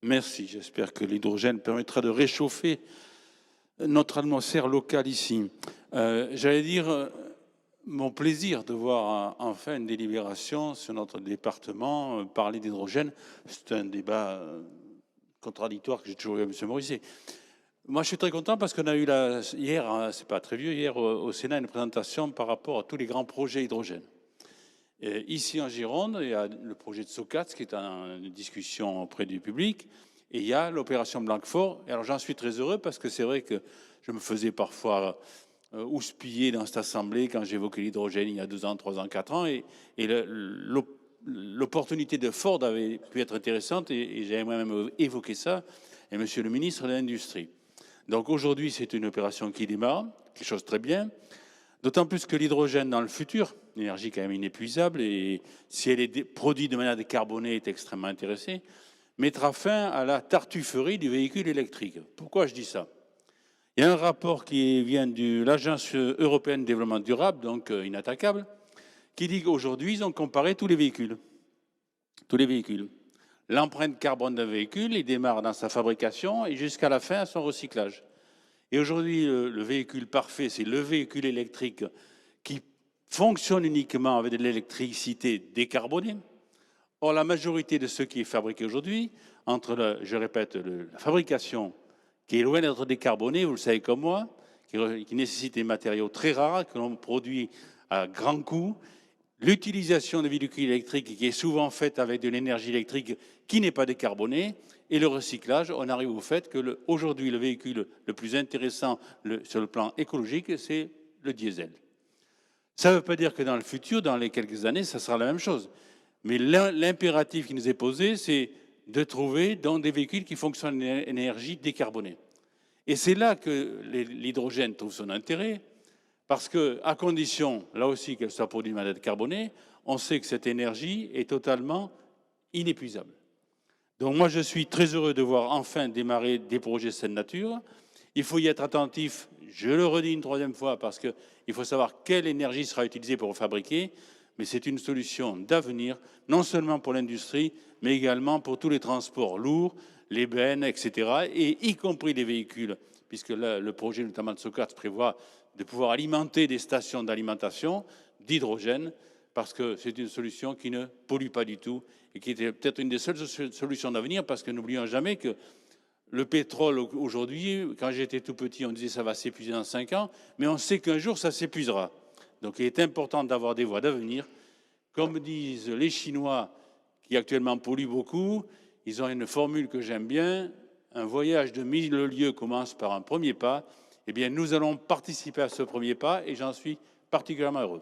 Merci. J'espère que l'hydrogène permettra de réchauffer notre atmosphère locale ici. J'allais dire mon plaisir de voir enfin une délibération sur notre département parler d'hydrogène. C'est un débat contradictoire que j'ai toujours eu avec M. Morisset. Moi, je suis très content parce qu'on a eu hier, hein, c'est pas très vieux, hier au Sénat, une présentation par rapport à tous les grands projets hydrogène. Ici en Gironde, il y a le projet de Socats qui est en discussion auprès du public, et il y a l'opération Blanquefort. Et alors j'en suis très heureux parce que c'est vrai que je me faisais parfois houspiller dans cette assemblée quand j'évoquais l'hydrogène il y a 2 ans, 3 ans, 4 ans, et l'opportunité de Ford avait pu être intéressante, et j'avais moi-même évoqué ça, et Monsieur le ministre de l'Industrie. Donc aujourd'hui, c'est une opération qui démarre, quelque chose de très bien. D'autant plus que l'hydrogène dans le futur, l'énergie quand même inépuisable, et si elle est produite de manière décarbonée, est extrêmement intéressée, mettra fin à la tartufferie du véhicule électrique. Pourquoi je dis ça? Il y a un rapport qui vient de l'Agence européenne de développement durable, donc inattaquable, qui dit qu'aujourd'hui, ils ont comparé tous les véhicules. Tous les véhicules. L'empreinte carbone d'un véhicule, il démarre dans sa fabrication et jusqu'à la fin à son recyclage. Et aujourd'hui, le véhicule parfait, c'est le véhicule électrique qui fonctionne uniquement avec de l'électricité décarbonée. Or, la majorité de ce qui est fabriqué aujourd'hui, entre, je répète, la fabrication qui est loin d'être décarbonée, vous le savez comme moi, qui nécessite des matériaux très rares que l'on produit à grands coûts, l'utilisation des véhicules électriques qui est souvent faite avec de l'énergie électrique qui n'est pas décarbonée, et le recyclage, on arrive au fait que aujourd'hui, le véhicule le plus intéressant sur le plan écologique, c'est le diesel. Ça ne veut pas dire que dans le futur, dans les quelques années, ça sera la même chose. Mais l'impératif qui nous est posé, c'est de trouver dans des véhicules qui fonctionnent en énergie décarbonée. Et c'est là que l'hydrogène trouve son intérêt, parce qu'à condition, là aussi, qu'elle soit produite de manière décarbonée, on sait que cette énergie est totalement inépuisable. Donc moi, je suis très heureux de voir enfin démarrer des projets de cette nature. Il faut y être attentif, je le redis une 3e fois, parce qu'il faut savoir quelle énergie sera utilisée pour fabriquer, mais c'est une solution d'avenir, non seulement pour l'industrie, mais également pour tous les transports lourds, les bennes, etc., et y compris les véhicules, puisque là, le projet notamment de Socats prévoit de pouvoir alimenter des stations d'alimentation d'hydrogène, parce que c'est une solution qui ne pollue pas du tout et qui était peut-être une des seules solutions d'avenir, parce que n'oublions jamais que le pétrole aujourd'hui, quand j'étais tout petit, on disait ça va s'épuiser dans 5 ans, mais on sait qu'un jour ça s'épuisera. Donc il est important d'avoir des voies d'avenir. Comme disent les Chinois, qui actuellement polluent beaucoup, ils ont une formule que j'aime bien, un voyage de 1000 lieues commence par un premier pas. Eh bien, nous allons participer à ce premier pas et j'en suis particulièrement heureux.